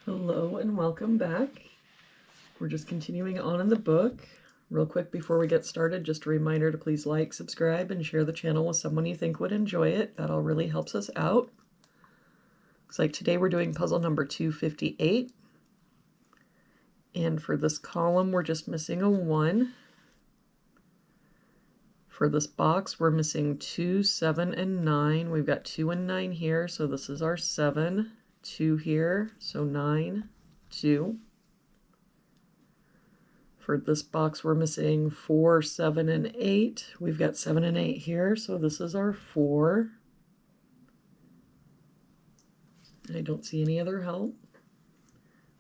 Hello and welcome back. We're just continuing on in the book. Real quick before we get started, just a reminder to please like, subscribe, and share the channel with someone you think would enjoy it. That all really helps us out. Looks like today we're doing puzzle number 258. And for this column, we're just missing a 1. For this box, we're missing 2, 7, and 9. We've got 2 and 9 here, so this is our 7. 2 here, so 9, 2. For this box, we're missing 4, 7, and 8. We've got 7 and 8 here, so this is our 4. I don't see any other help.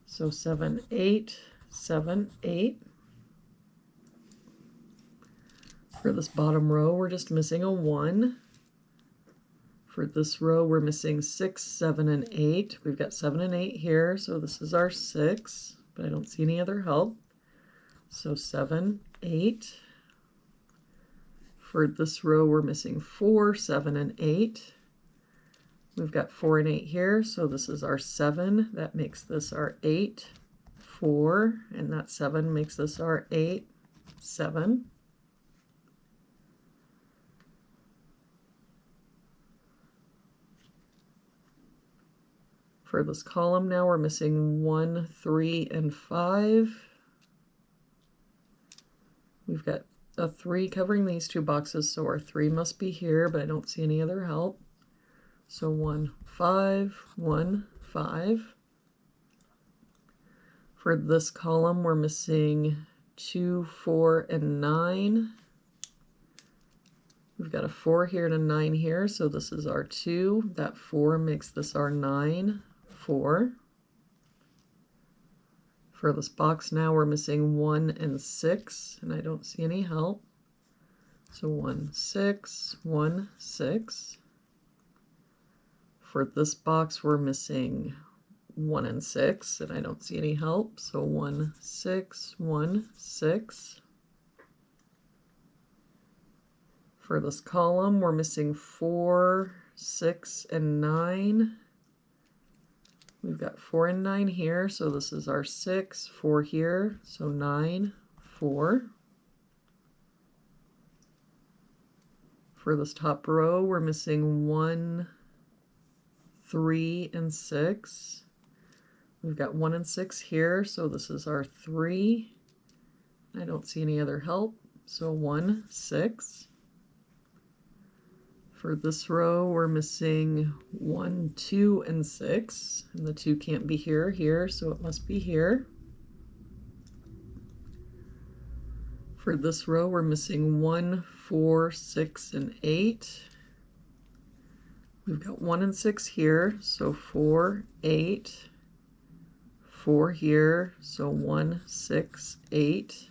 So 7, 8, 7, 8. For this bottom row, we're just missing a 1. For this row, we're missing 6, 7, and 8. We've got 7 and 8 here, so this is our 6, but I don't see any other help. So 7, 8. For this row, we're missing 4, 7, and 8. We've got 4 and 8 here, so this is our 7. That makes this our 8, 4, and that 7 makes this our 8, 7. For this column now, we're missing 1, 3, and 5. We've got a 3 covering these two boxes, so our 3 must be here, but I don't see any other help. So 1, 5, 1, 5. For this column, we're missing 2, 4, and 9. We've got a 4 here and a 9 here, so this is our 2. That 4 makes this our 9, 4. For this box now, we're missing 1 and 6, and I don't see any help. So 1, 6, 1, 6. For this box, we're missing 1 and 6, and I don't see any help. So 1, 6, 1, 6. For this column, we're missing 4, 6, and 9. We've got 4 and 9 here, so this is our 6, 4 here, so 9, 4. For this top row, we're missing 1, 3, and 6. We've got 1 and 6 here, so this is our 3. I don't see any other help, so 1, 6. For this row, we're missing 1, 2, and 6, and the 2 can't be here, so it must be here. For this row, we're missing 1, 4, 6, and 8. We've got 1 and 6 here, so 4, 8. 4 here, so 1, 6, 8.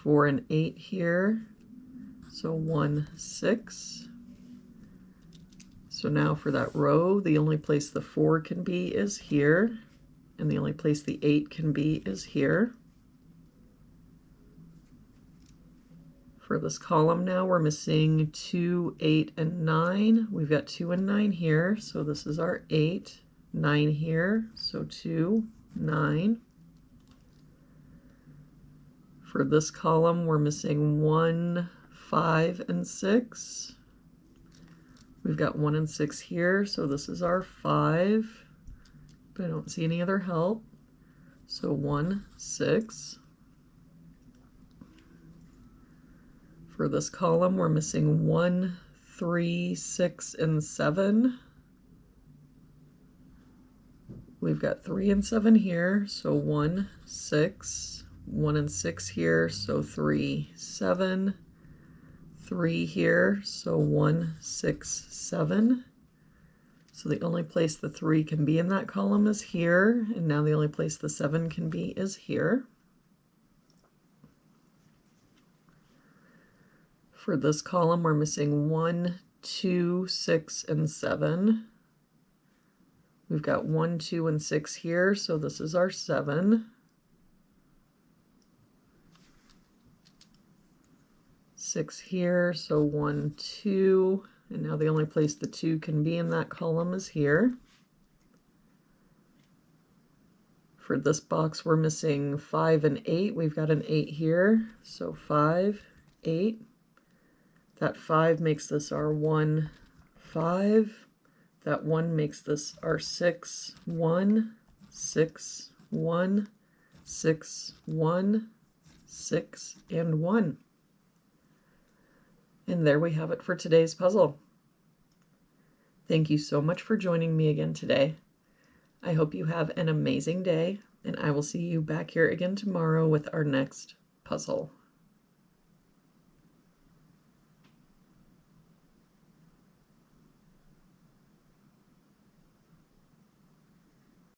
4 and 8 here, so 1, 6. So now for that row, the only place the 4 can be is here, and the only place the 8 can be is here. For this column now, we're missing 2, 8, and 9. We've got 2 and 9 here, so this is our 8. 9 here, so 2, 9. For this column, we're missing 1, 5, and 6. We've got 1 and 6 here, so this is our 5, but I don't see any other help. So 1, 6. For this column, we're missing 1, 3, 6, and 7. We've got 3 and 7 here, so 1, 6. 1 and 6 here, so 3, 7. 3 here, so 1, 6, 7. So the only place the 3 can be in that column is here, and now the only place the 7 can be is here. For this column, we're missing 1, 2, 6, and 7. We've got 1, 2, and 6 here, so this is our 7. 6 here, so 1, 2, and now the only place the 2 can be in that column is here. For this box, we're missing 5 and 8. We've got an 8 here, so 5, 8. That 5 makes this our 1, 5. That 1 makes this our 6, 1, 6, 1, 6, 1, 6, and 1. And there we have it for today's puzzle. Thank you so much for joining me again today. I hope you have an amazing day, and I will see you back here again tomorrow with our next puzzle.